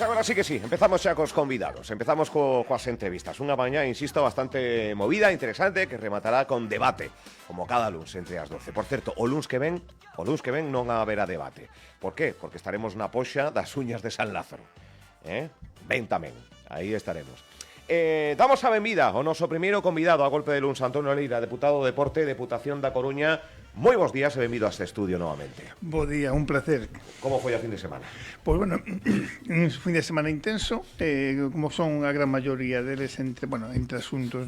agora sí que sí, empezamos xa cos convidados. Empezamos coas entrevistas. Unha mañá, insisto, bastante movida, interesante, que rematará con debate, como cada luns entre as 12. Por certo, o luns que ven non haberá debate. Por qué? Porque estaremos na poxa das uñas de San Lázaro. Ben tamén, aí estaremos. Damos a benvida ao noso primeiro convidado a golpe de luns, Antonio Leira, deputado do Deporte, Deputación da Coruña. Moi bons días e benvido a este estudio novamente. Bo día, un placer. Como foi a fin de semana? Pois, bueno, un fin de semana intenso, como son a gran maioría deles entre asuntos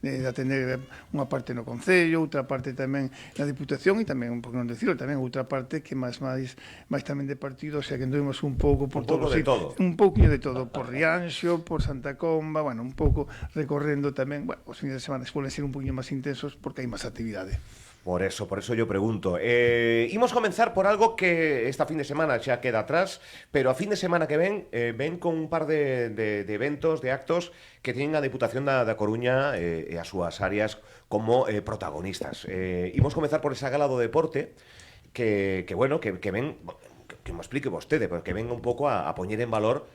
de atender unha parte no Concello, outra parte tamén na Diputación e tamén, por non decirlo, tamén outra parte que máis tamén de partido, o sea que anduvimos un pouco por todos os sitios. Un pouquinho de todo, por Rianxo, por Santa Comba, un pouco recorrendo tamén, os fines de semana suelen ser un poquinho máis intensos porque hai máis actividade. Por eso yo pregunto. Imos comenzar por algo que esta fin de semana xa queda atrás, pero a fin de semana que ven con un par de eventos, de actos que teñen a Deputación da Coruña e as súas áreas como protagonistas. Imos comenzar por esa gala do deporte que ven, que me explique vostede, porque ven un pouco a poñer en valor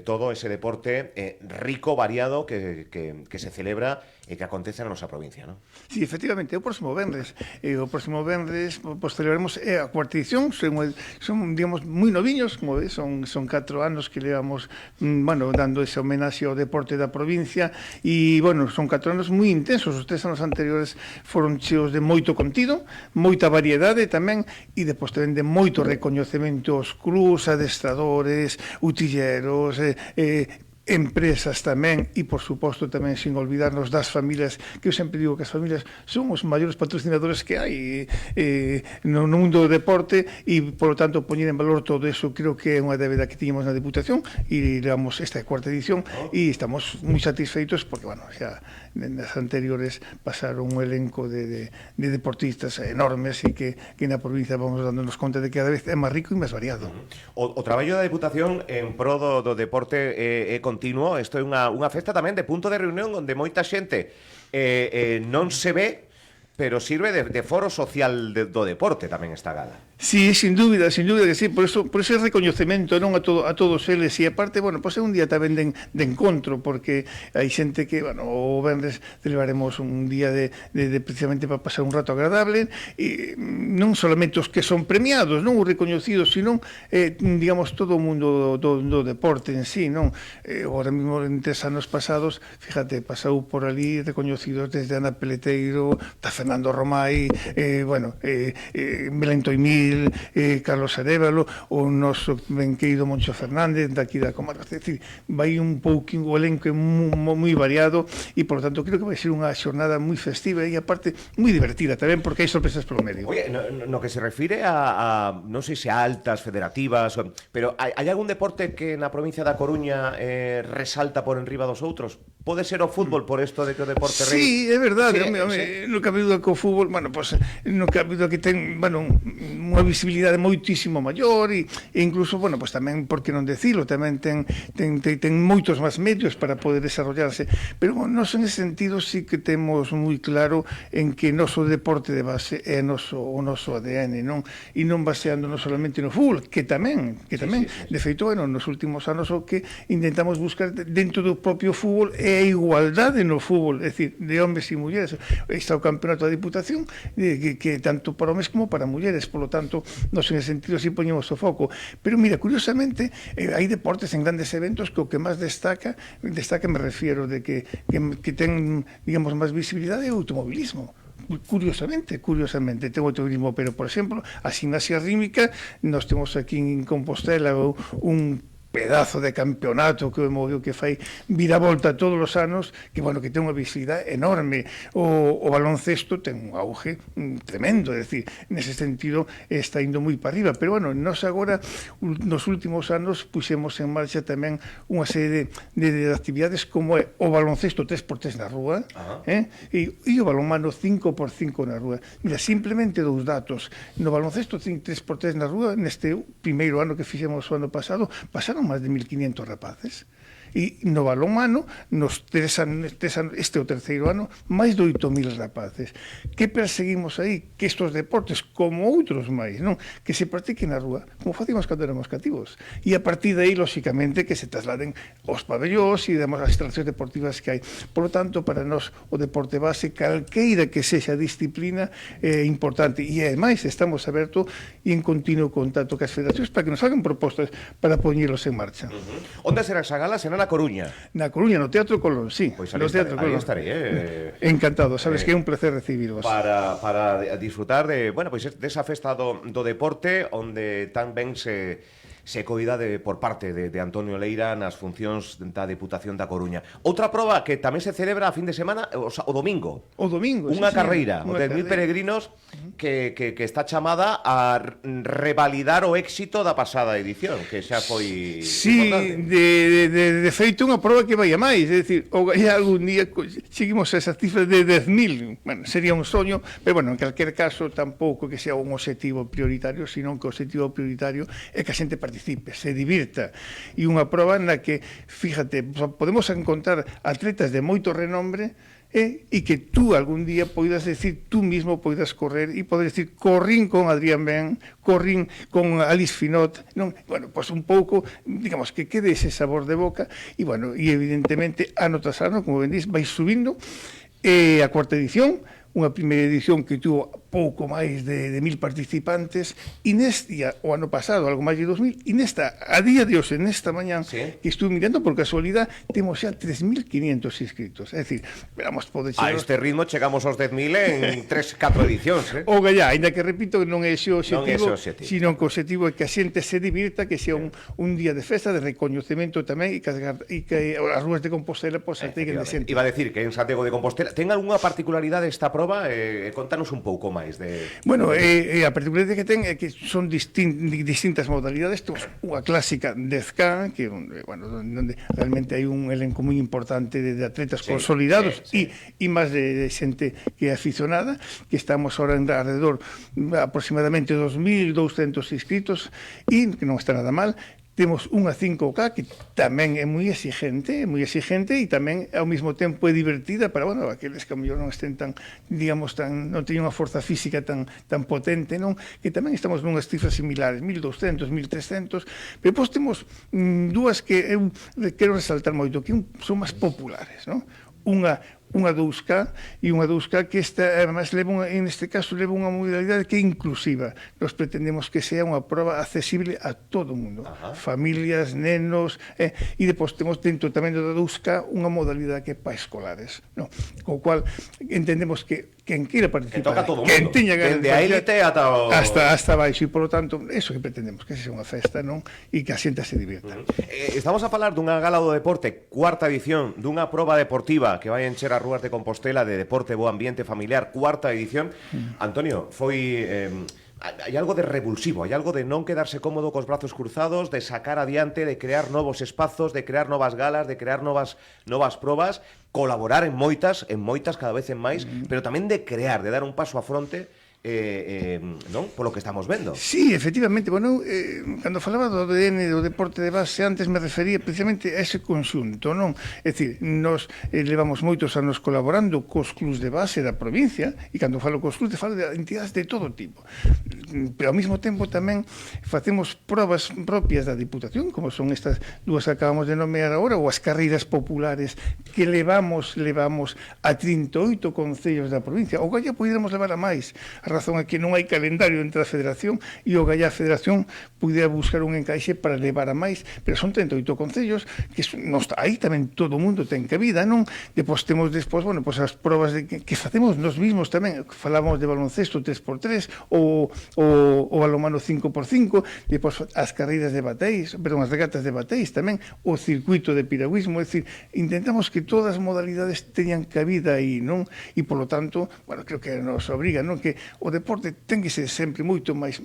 todo ese deporte rico, variado que se celebra e que acontece na nosa provincia, non? Sí, efectivamente, o próximo venres celebraremos a cuarta edición. Son digamos, moi noviños, como ves, son 4 anos que levamos dando ese homenaxe ao deporte da provincia e, son 4 anos moi intensos. Os 3 anos anteriores foron cheos de moito contido, moita variedade tamén, e depois tamén de moito recoñecemento aos clubs, adestradores, utilleros, empresas tamén e, por suposto, tamén sin olvidarnos das familias, que eu sempre digo que as familias son os maiores patrocinadores que hai no mundo do deporte e, por lo tanto, poñer en valor todo eso creo que é unha débeda que tiñamos na Diputación e levamos esta cuarta edición e estamos moi satisfeitos porque, xa nas anteriores pasaron un elenco de deportistas enormes e que na provincia vamos dándonos conta de que cada vez é máis rico e máis variado. O traballo da Deputación en pro do deporte é continuo. Isto é unha festa tamén de punto de reunión onde moita xente non se ve, pero sirve de foro social do deporte tamén esta gala. Sí, sin dúbida que sí, por ese recoñecemento non a todos eles e aparte, é un día tamén de encontro porque hai xente que, o venres celebraremos un día de precisamente para pasar un rato agradable e non solamente os que son premiados, non os recoñecidos, sino digamos todo o mundo do deporte en sí, non? Agora mesmo en 3 anos pasados, fíjate, pasou por ali recoñecidos desde Ana Peleteiro, Fernando Romai, Belén Toimil, Carlos Arévalo, o noso benqueído Moncho Fernández daqui da comarca. É dicir, vai un pouquinho o elenco moi variado e, por lo tanto, creo que vai ser unha xornada moi festiva e, aparte, moi divertida tamén, porque hai sorpresas polo medio. Oye, no que se refire a non sei se a altas federativas, pero hai algún deporte que na provincia da Coruña resalta por enriba dos outros? Pode ser o fútbol por isto de que o deporte rei? Sí, é verdade, no que ha habido co fútbol, no que ha habido que ten, unha visibilidade moitísimo maior e incluso, tamén, por que non decilo, tamén ten moitos máis medios para poder desarrollarse, pero nos en ese sentido sí que temos moi claro en que noso deporte de base é o noso ADN, non? E non baseándonos solamente no fútbol, que tamén, de feito, nos últimos anos o que intentamos buscar dentro do propio fútbol é a igualdade no fútbol, é dicir, de homes e mulleres. Está o campeonato da Diputación que tanto para homes como para mulleres, polo tanto, nos en ese sentido sí poñemos o foco. Pero mira, curiosamente, hai deportes en grandes eventos que o que máis destaca me refiero de que ten, digamos, máis visibilidade é o automobilismo. Curiosamente ten o automobilismo, pero, por exemplo, a gimnasia rítmica, nós temos aquí en Compostela un pedazo de campeonato que moveu que fai viravolta todos os anos, que ten unha visibilidade enorme. O baloncesto ten un auge tremendo, é dicir, nese sentido está indo moi para arriba, pero nós agora nos últimos anos puxemos en marcha tamén unha serie de actividades como é o baloncesto 3x3 na rúa, e o balonmano 5x5 na rúa. Mira, simplemente 2 datos. No baloncesto 3x3 na rúa, neste primeiro ano que fixemos o ano pasado, pasaron máis de 1.500 rapaces. E no balonmano, nos este o terceiro ano, máis de 8.000 rapaces. Que perseguimos aí? Que estos deportes, como outros máis, non? Que se practiquen na rúa, como facíamos cando éramos cativos. E a partir de aí, lóxicamente, que se trasladen aos pabellóns e demos as instalacións deportivas que hai. Por lo tanto, para nós, o deporte base, calqueira que sexa a disciplina, é importante. E, ademais, estamos abertos e en continuo contacto cas federacións para que nos hagan propostas para poñelos en marcha. Onde será esa gala? Será na Coruña? Na Coruña, no Teatro Colón, sí. Pois no Teatro Colón. estarei. Encantado, sabes que é un placer recibirvos. Para disfrutar de, bueno, pois desa festa do deporte onde tan ben se coida por parte de Antonio Leira nas funcións da Deputación da Coruña. Outra proba que tamén se celebra a fin de semana, o domingo. O domingo, Unha sí, carreira, o 10.000 peregrinos que está chamada a revalidar o éxito da pasada edición, que xa foi importante. De feito, unha proba que vai a máis, é dicir, ou algún día seguimos esa cifra de 10.000, bueno, sería un soño, pero bueno, en calquer caso, tampouco que sea un objetivo prioritario, sino que o objetivo prioritario é que a xente participe, se divirta, e unha proba na que, fíjate, podemos encontrar atletas de moito renombre e que tú algún día poidas decir, tú mismo poidas correr e podes decir, corrín con Adrián Ben, corrín con Alice Finot, non? Bueno, pois un pouco, digamos, que quede ese sabor de boca e, bueno, e evidentemente, ano tras ano, como ben dís, vai subindo a cuarta edición, unha primeira edición que tuvo pouco máis de 1.000 participantes e o ano pasado algo máis de 2.000 e a día de hoxe, nesta mañán que estuve mirando por casualidade, temos xa 3.500 inscritos, é dicir, esperamos poder chegar a este ritmo chegamos aos 10.000 en 3-4 edicións, o gallá, ainda que repito que non é ese o objetivo, sino que o objetivo é que a xente se divirta, que sea un día de festa, de recoñecemento tamén e que as rúas de Compostela pois ateguen de xente. Iba a decir que en Santiago de Compostela ten algunha particularidade esta proba? Contanos un pouco máis de... Bueno, a particularidade que ten é que son distintas modalidades. Temos unha clásica 10K, que bueno, onde realmente hai un elenco moi importante de atletas consolidados e máis de xente que é aficionada, que estamos ahora alrededor aproximadamente 2.200 inscritos e que non está nada mal. Temos unha 5K que tamén é moi exigente e tamén ao mesmo tempo é divertida para, bueno, aqueles que a mellor non estén tan, digamos, non teñen unha forza física tan potente, non? Que tamén estamos nunhas cifras similares, 1.200, 1.300, pero depois temos dúas que eu quero resaltar moito, que son máis populares, non? Unha 2K e unha 2K que además en este caso leva unha modalidade que é inclusiva. Nos pretendemos que sea unha proba accesible a todo o mundo, familias, nenos, e depois temos dentro tamén da 2K unha modalidade que é para escolares, no? Co cual entendemos que quen queira participar, que toca todo o mundo, dende a élite hasta baixo, e por lo tanto, eso que pretendemos, que sea unha festa, non? E que a xente se divirta. Estamos a falar dunha gala do deporte, cuarta edición, dunha proba deportiva que vai encher as rúas de Compostela de deporte, bo ambiente familiar, cuarta edición. Antonio, foi... hai algo de revulsivo, hai algo de non quedarse cómodo cos brazos cruzados, de sacar adiante, de crear novos espazos, de crear novas galas, de crear novas probas, colaborar en moitas cada vez en máis, pero tamén de crear, de dar un paso a fronte non? Polo que estamos vendo. Sí, efectivamente, bueno, cando falaba do ADN do deporte de base, antes me refería precisamente a ese conxunto, non? É dicir, nos levamos moitos anos colaborando cos clubs de base da provincia, e cando falo cos clubs, falo de entidades de todo tipo, pero ao mesmo tempo tamén facemos probas propias da Diputación, como son estas dúas que acabamos de nomear agora, ou as carreiras populares que levamos a 38 concellos da provincia, ou que poderemos levar a máis. A razón é que non hai calendario entre a Federación e o Gallá Federación pudera buscar un encaixe para levar a máis, pero son 38 concellos que non está aí, tamén todo o mundo ten cabida, non? Depois temos bueno, pues as probas que facemos nos mismos tamén, falamos de baloncesto 3x3 ou balonmano 5x5, depois as carreiras de bateis, perdón, as regatas de bateis tamén, o circuito de piragüismo, é dicir, intentamos que todas as modalidades teñan cabida aí, non? E polo tanto, bueno, creo que nos obriga, non? Que o deporte ten que ser sempre moito máis,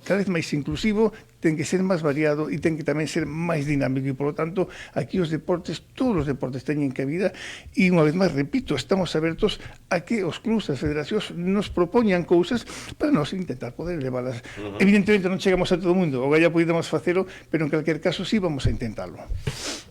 cada vez máis inclusivo, ten que ser máis variado e ten que tamén ser máis dinámico, e, polo tanto, aquí os deportes, todos os deportes teñen cabida, e, unha vez máis, repito, estamos abertos a que os clubs, as federacións, nos propoñan cousas para nos intentar poder leválas. Evidentemente non chegamos a todo o mundo, o galla podemos facelo, pero en calquer caso sí vamos a intentarlo.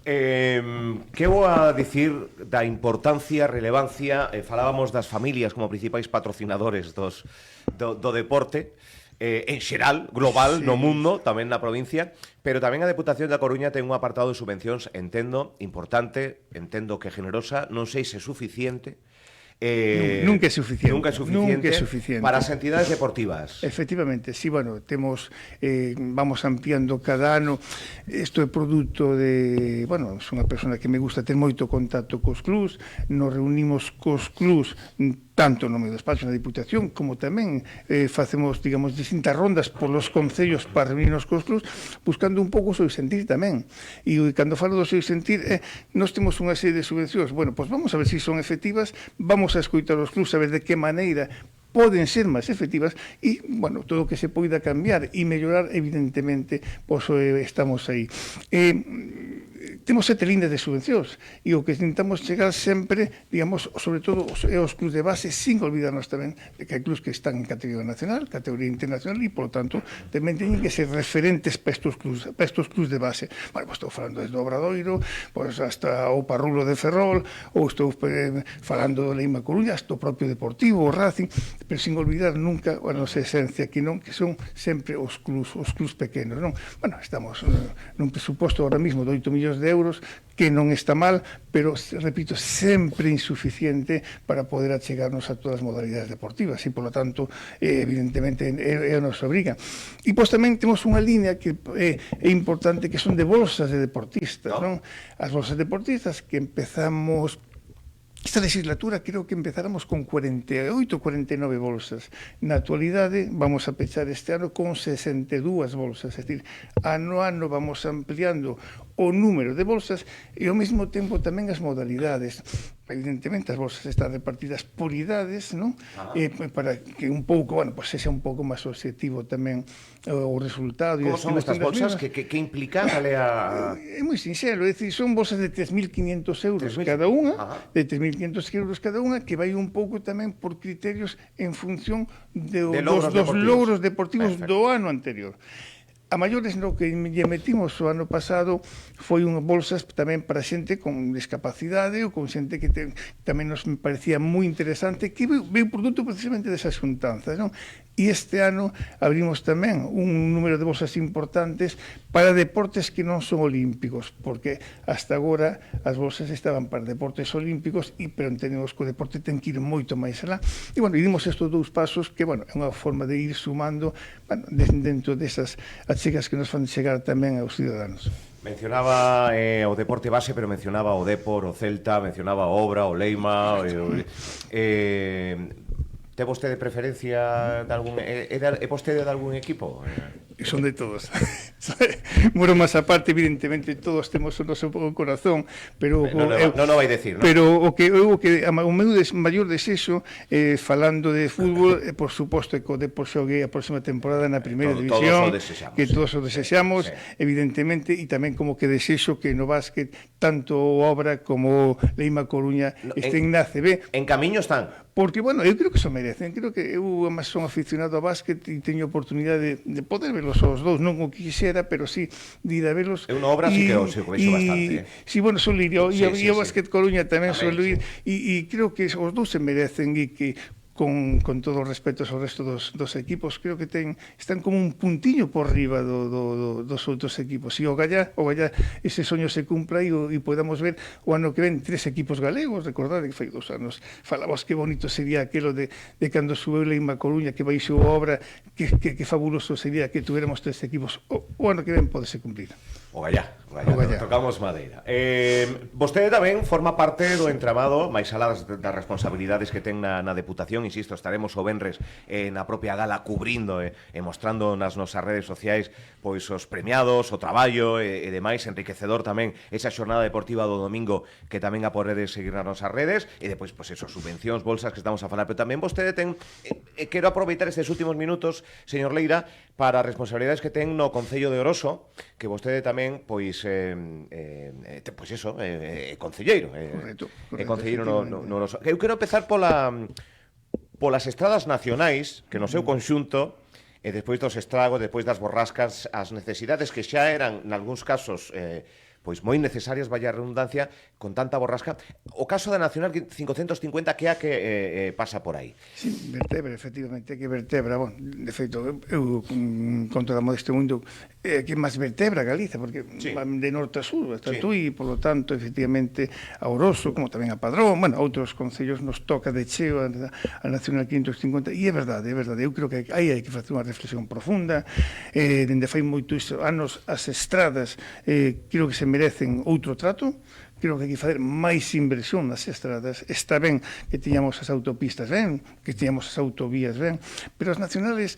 Que vou a dicir da importancia, relevancia, falábamos das familias como principais patrocinadores do deporte, en xeral, global, no mundo, tamén na provincia, pero tamén a Deputación da Coruña ten un apartado de subvencións, entendo, importante, entendo que generosa, non sei se suficiente. Nunca é suficiente. Nunca é suficiente para as entidades deportivas. Efectivamente, sí, bueno, temos vamos ampliando cada ano. Isto é produto de, bueno, sou unha persona que me gusta ter moito contacto cos clubs, nos reunimos cos clubs tanto no meu despacho na Diputación como tamén facemos, digamos, distintas rondas polos concellos para reunirnos cos clubs buscando un pouco o seu sentir tamén. E cando falo do seu sentir, nós temos unha serie de subvencións. Bueno, pois vamos a ver se son efectivas, vamos a escoitar os clubs, a ver de que maneira poden ser máis efectivas e, bueno, todo o que se poida cambiar e mellorar, evidentemente, pois estamos aí. Temos 7 líneas de subvencións e o que intentamos chegar sempre, digamos, sobre todo aos clubs de base, sin olvidarnos tamén de que hai clubs que están en categoría nacional, categoría internacional e, por lo tanto, tamén teñen que ser referentes para estos clubs de base. Bueno, pues estou falando desde o Obradoiro, pues hasta o Parrulo de Ferrol, ou estou falando do Leima Coruña, hasta o propio Deportivo, o Racing, pero sin olvidar nunca a nosa esencia aquí, non? Que son sempre os clubs pequenos, non? Bueno, estamos nun presuposto ahora mismo de 8 millóns de euros, que non está mal, pero, repito, sempre insuficiente para poder achegarnos a todas as modalidades deportivas e, polo tanto, evidentemente, é a nosa obriga. E, pois, tamén temos unha línea que é importante, que son de bolsas de deportistas, non? As bolsas deportistas que empezamos... Esta legislatura creo que empezáramos con 48, 49 bolsas. Na actualidade vamos a pechar este ano con 62 bolsas. É dicir, ano a ano vamos ampliando o número de bolsas e ao mesmo tempo tamén as modalidades. Evidentemente as bolsas están repartidas por idades, non? Para que un pouco, bueno, pues sexa un pouco máis objetivo tamén o resultado. Como son estas bolsas? Que implican? É moi sinxelo, é dicir, son bolsas de 3.500 euros cada unha, de 3.500 euros cada unha, que vai un pouco tamén por criterios en función dos logros deportivos do ano anterior. A maiores no que lle metimos o ano pasado foi unhas bolsas tamén para xente con discapacidade ou con xente que tamén nos parecía moi interesante, que veu produto precisamente desas xuntanzas, non? E este ano abrimos tamén un número de bolsas importantes para deportes que non son olímpicos, porque hasta agora as bolsas estaban para deportes olímpicos, pero entendemos que o deporte ten que ir moito máis alá. E, bueno, dimos estes dous pasos que, bueno, é unha forma de ir sumando, bueno, dentro desas achegas que nos fan chegar tamén aos ciudadanos. Mencionaba o deporte base, pero mencionaba o Depor, o Celta, mencionaba o Obra, o Leima... Te vostede preferencia de algún... É vostede de algún equipo? Son de todos. Bromas aparte, evidentemente, todos temos o noso corazón, pero... Non vai decir, non? Pero o meu maior desexo, falando de fútbol, por suposto, que o Depor xogue a próxima temporada na primeira división, que todos o desexamos, evidentemente, e tamén como que desexo que no básquet, tanto o Obra como o Leima Coruña estén na ACB. En camiño están. Porque, bueno, eu creo que se merecen. Creo que eu, además, son aficionado ao básquet e teño oportunidade de poder verlos aos dous, non o que quixera, pero sí, de ir a verlos. É unha obra, sí que o vexo bastante. Sí, bueno, son ir, e o Básquet Coruña tamén son ir, e creo que os dous se merecen, e que con todo o respeto ao resto dos equipos, creo que están como un puntiño por riba dos outros equipos. E o Gallá, ese soño se cumpla e podamos ver o ano que ven 3 equipos galegos. Recordade que fai 2 anos falabas que bonito sería aquelo de cando subeu Leima Coruña, que baixou a Obra, que fabuloso sería que tuviéramos 3 equipos. O ano que ven podese cumplir. Tocamos madeira. Vostede tamén forma parte do entramado, máis alá das responsabilidades que ten na Deputación, insisto, estaremos o venres na propia gala cubrindo e mostrando nas nosas redes sociais pois os premiados, o traballo e demais, enriquecedor tamén esa xornada deportiva do domingo que tamén a podedes seguir nas nosas redes, e depois, pois eso, subvencións, bolsas que estamos a falar, pero tamén vostede ten, quero aproveitar estes últimos minutos, señor Leira, para as responsabilidades que ten no Concello de Oroso, que vostede tamén, pois, pois eso, concelleiro, concelleiro no Oroso. Eu quero empezar polas estradas nacionais, que no seu conxunto, e despois dos estragos, despois das borrascas, as necesidades que xa eran, nalgúns casos, pois moi necesarias, vaya redundancia, con tanta borrasca. O caso da Nacional 550, que é a que pasa por aí. Sí, vertebra, efectivamente, que vertebra. Bon, de feito, eu con toda a modestia mundo, que máis vertebra Galiza, porque van de norte a sur, hasta Tui, e, polo tanto, efectivamente, a Oroso, como tamén a Padrón, bueno, a outros concellos nos toca de cheo a Nacional 550, e é verdade, eu creo que aí hai que facer unha reflexión profunda, dende fai moitos anos as estradas, creo que se merecen outro trato. Creo que hai que fazer máis inversión nas estradas. Está ben que tiñamos as autopistas ben, que tiñamos as autovías ben, pero as nacionales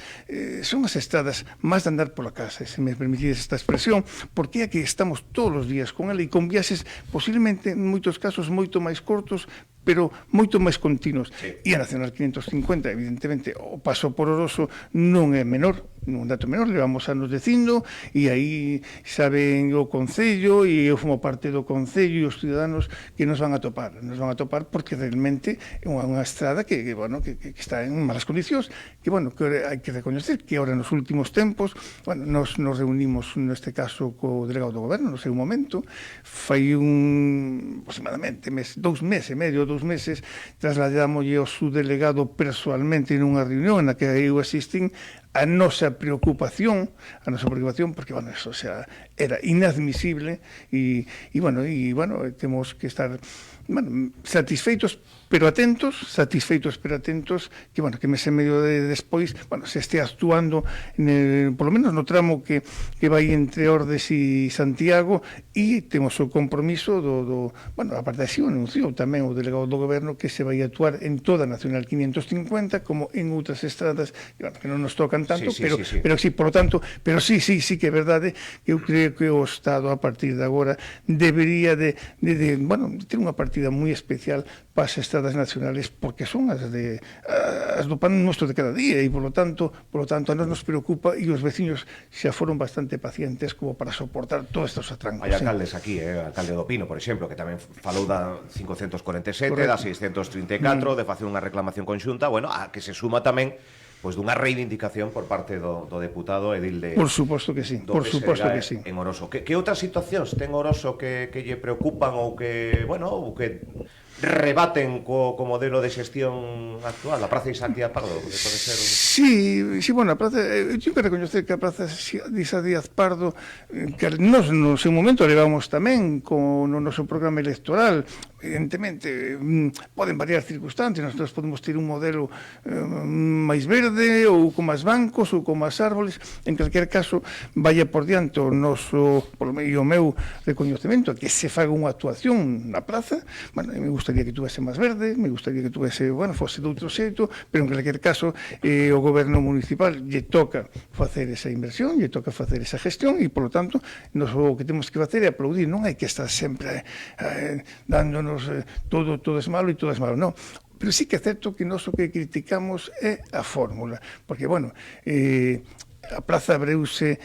son as estradas máis de andar pola casa, se me permitides esta expresión, porque é que estamos todos os días con ela e con viaxes posiblemente en moitos casos moito máis cortos, pero moito máis continuos. E a Nacional 550, evidentemente, o paso por Oroso non é menor, un dato menor, levamos anos dicindo, e aí saben o Concello, e eu formo parte do Concello e os ciudadanos que nos van a topar porque realmente é unha estrada que está en malas condicións, que hai que recoñecer que agora nos últimos tempos, nos reunimos neste caso co delegado do goberno no seu momento, fai aproximadamente 2 meses e medio, 2 meses, trasladámoslle ao subdelegado persoalmente nunha reunión na que eu asistín a nosa preocupación, porque, eso, o sea, era inadmisible e temos que estar satisfeitos pero atentos, que mes e medio despois, se este actuando polo menos no tramo que vai entre Ordes e Santiago, e temos o compromiso a parte de así o anunciou tamén o delegado do goberno que se vai actuar en toda a Nacional 550 como en outras estradas que non nos tocan tanto, pero sí, por lo tanto, pero sí que é verdade que eu creo que o Estado a partir de agora debería de ter unha partida moi especial para as estradas nacionales, porque son as do pan nuestro de cada día, e polo tanto a nos preocupa, e os veciños xa foron bastante pacientes como para soportar todos estes atrancos. Hai alcaldes aquí, alcalde do Pino, por exemplo, que tamén falou da 547, da 634, de facer unha reclamación conxunta, a que se suma tamén pois dunha reivindicación por parte do deputado edil de... Por suposto que sí, en Oroso. Que outras situacións ten Oroso que lle preocupan ou que rebaten co modelo de xestión actual, a Praza Isaac Díaz Pardo, que pode ser... Sí, a praza, eu teño que recoñecer que a Praza Isaac Díaz Pardo, que nos no seu momento levamos tamén con o noso programa electoral, evidentemente poden variar circunstancias, nós podemos ter un modelo máis verde, ou con máis bancos, ou con máis árboles, en calquer caso, vaya por diante o noso, polo medio o meu recoñecemento, que se faga unha actuación na praza, me gustaría que tuvese máis verde, me gustaría que tuvese, fose de outro xeito, pero en calquer caso, o goberno municipal lle toca facer esa inversión, lle toca facer esa gestión, e, polo tanto, o que temos que facer é aplaudir, non hai que estar sempre dándonos todo é malo e todo é malo, non. Pero sí que é certo que nós o que criticamos é a fórmula, porque, a praza abreuse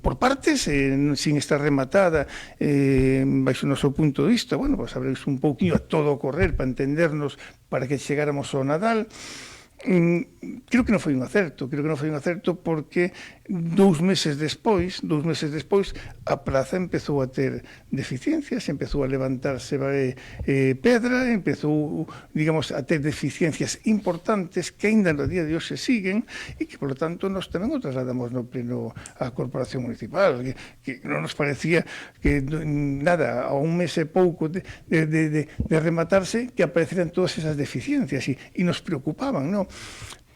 por partes, sin estar rematada baixo o noso punto de vista, abreuse un pouquinho a todo o correr para entendernos, para que chegáramos ao Nadal. Creo que non foi un acerto porque 2 meses despois a praza empezou a ter deficiencias, empezou a levantarse pedra, empezou, a ter deficiencias importantes que aínda no día de hoxe siguen, e que, polo tanto, nós tamén o trasladamos no pleno á Corporación Municipal, que non nos parecía que nada, a un mes e pouco de rematarse, que apareceran todas esas deficiencias, e nos preocupaban, non?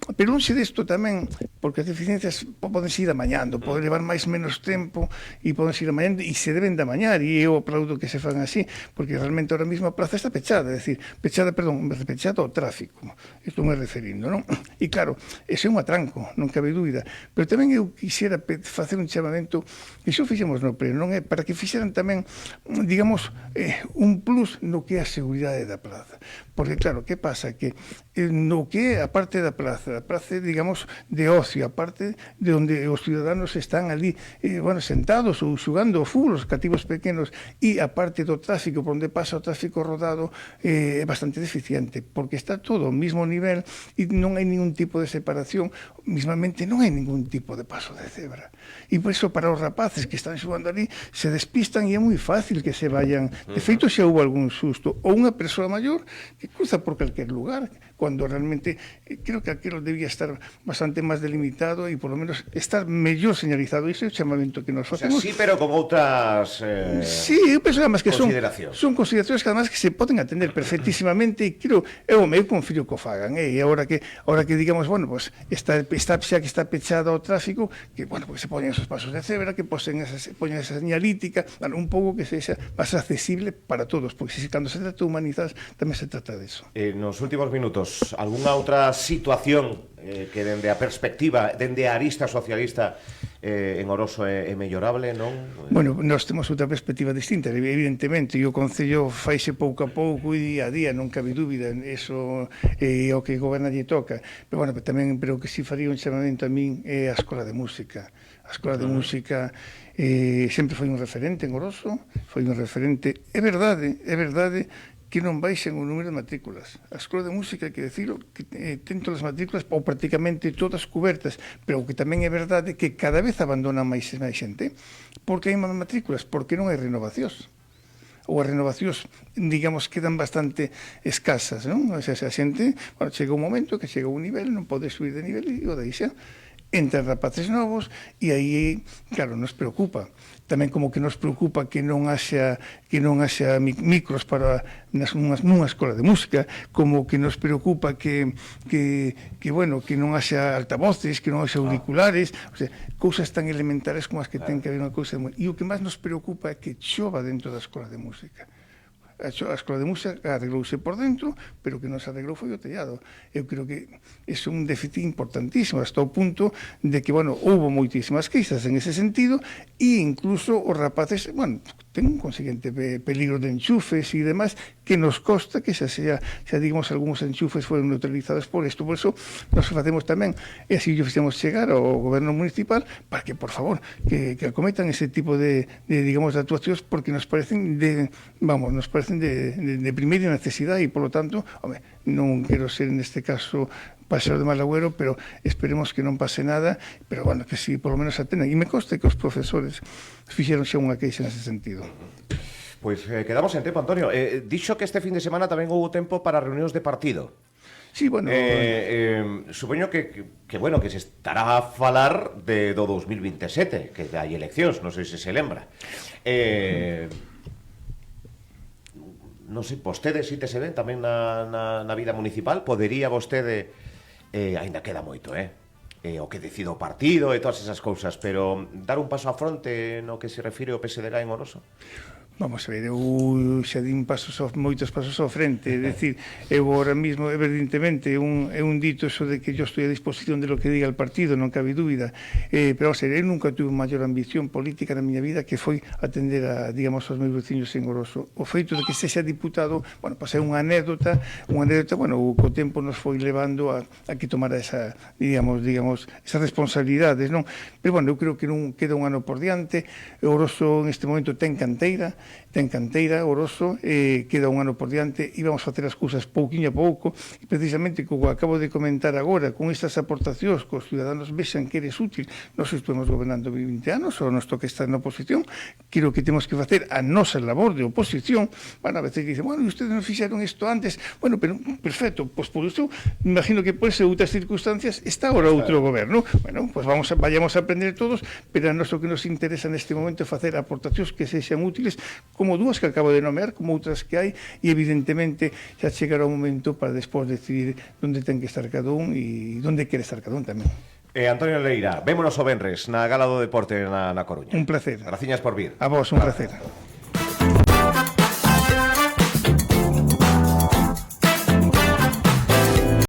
Pero lonxe desto tamén, porque as deficiencias poden ir amañando, poden levar máis menos tempo e poden ir amañando e se deben de amañar, e eu aplaudo que se fan así, porque realmente ahora mesmo a praza está pechada, é dicir, pechada ao tráfico, isto me referindo, non? E claro, ese é un atranco, non cabe dúbida, pero tamén eu quixera facer un chamamento, que xo fixemos no pleno, non é? Para que fixeran tamén, digamos, un plus no que é a seguridade da praza, porque claro, que pasa? Que no que é a parte da praza, digamos, de ocio, a parte de onde os ciudadanos están ali, sentados ou xugando ao fútbol, os cativos pequenos, e a parte do tráfico, por onde pasa o tráfico rodado, é bastante deficiente, porque está todo ao mismo nivel e non hai ningún tipo de separación, mismamente non hai ningún tipo de paso de cebra. E por iso, para os rapaces que están xugando ali, se despistan e é moi fácil que se vayan. De feito, xa houve algún susto, ou unha persoa maior que cruza por calquer lugar, cuando realmente creo que aquilo debía estar bastante máis delimitado e, por lo menos, estar mellor señalizado. Ese é o chamamento que nos facemos. Sí, pero con outras sí, eu penso además que son consideracións que además que se poden atender perfectísimamente e creo, eu confío que o fagan, e ahora que digamos, bueno, pues está xa que está pechado ao tráfico, que, bueno, pues se poñen esos pasos de cebra, que poñen esa señalítica, bueno, un pouco que sexa máis accesible para todos, porque cando se trata de humanizar tamén se trata disso. Nos últimos minutos, algunha outra situación que dende a perspectiva, dende a arista socialista en Oroso é mellorable, non? Bueno, nós temos outra perspectiva distinta, evidentemente, e o Concello faise pouco a pouco e día a día, non cabe dúbida, eso é o que goberna lle toca. Pero, bueno, tamén, pero que si faría un chamamento a min é a Escola de Música. A Escola de Música sempre foi un referente en Oroso, foi un referente, é verdade que non baixen o número de matrículas. A Escola de Música, hai que decirlo, que ten todas as matrículas, ou prácticamente todas cubertas, pero o que tamén é verdade que cada vez abandonan máis xente, porque hai máis matrículas, porque non hai renovacións. Ou as renovacións, digamos, quedan bastante escasas, non? O sea, a xente, bueno, chega un momento que chega un nivel, non pode subir de nivel e o deixa. Entran rapaces novos e aí, claro, nos preocupa. Tamén como que nos preocupa que non haxa micros para nunha escola de música, como que nos preocupa que non haxa altavoces, que non haxa auriculares, o sea, cousas tan elementares como as que ten que haber unha cousa. E o que máis nos preocupa é que chova dentro da escola de música. A Escola de Música arreglouse por dentro, pero que non se arreglou foi o tellado. Eu creo que é un déficit importantísimo, hasta o punto de que, bueno, houve moitísimas queixas en ese sentido, e incluso os rapaces, bueno, ten un conseguinte peligro de enchufes e demás, que nos consta que xa digamos, algúns enchufes foron neutralizados por isto. Por eso, nos facemos tamén, e así yo fixemos chegar ao goberno municipal, para que, por favor, que acometan ese tipo de digamos, de actuacións, porque nos parecen de primeira necesidade e, polo tanto, non quero ser neste caso paseo de malagüero, pero esperemos que non pase nada, pero bueno, que si por lo menos atenden. E me consta que os profesores fixeron xa unha queixa nese sentido. Pois quedamos en tempo, Antonio. Dixo que este fin de semana tamén houve tempo para reunións de partido. Sí, bueno... supoño que se estará a falar do 2027, que hai eleccións, non sei se se lembra. Non sei, vostede si se ven tamén na vida municipal, podería vostede, aínda queda moito, o que decide o partido e todas esas cousas, pero dar un paso á fronte no que se refire ao PSDG en Oroso? Vamos a ver, eu xa din moitos pasos ao frente, é dicir, eu ahora mismo, evidentemente, é un dito eso de que yo estoy a disposición de lo que diga el partido, non cabe dúbida, pero, o sea, eu nunca tuve maior ambición política na miña vida que foi atender a, digamos, aos meus veciños en Oroso. O feito de que sexa diputado, bueno, pues é unha anécdota, bueno, co tempo nos foi levando a que tomara esa, digamos, esas responsabilidades, non? Pero, bueno, eu creo que non queda un ano por diante, Oroso en este momento ten canteira, Oroso, queda un ano por diante e vamos facer as cousas pouquiño a pouco, e precisamente como acabo de comentar agora, con estas aportacións que os ciudadanos vexan que eres útil. Nós estuvemos gobernando 20 anos, ou nos toca estar na oposición, creo que temos que facer a nosa labor de oposición. Bueno, a veces dicen, bueno, ustedes non fixeron isto antes, bueno, pero perfecto, pois por isto, imagino que por outras circunstancias está agora outro goberno. Bueno, pois vayamos a aprender todos, pero a nós o que nos interesa neste momento é facer aportacións que sexan útiles como dúas que acabo de nomear, como outras que hai, e evidentemente xa chegará o momento para despois decidir onde ten que estar cada un e onde quere estar cada un tamén. Antonio Leira, vémonos o venres na Gala do Deporte na Coruña. Un placer. Graciñas por vir. A vos, un placer.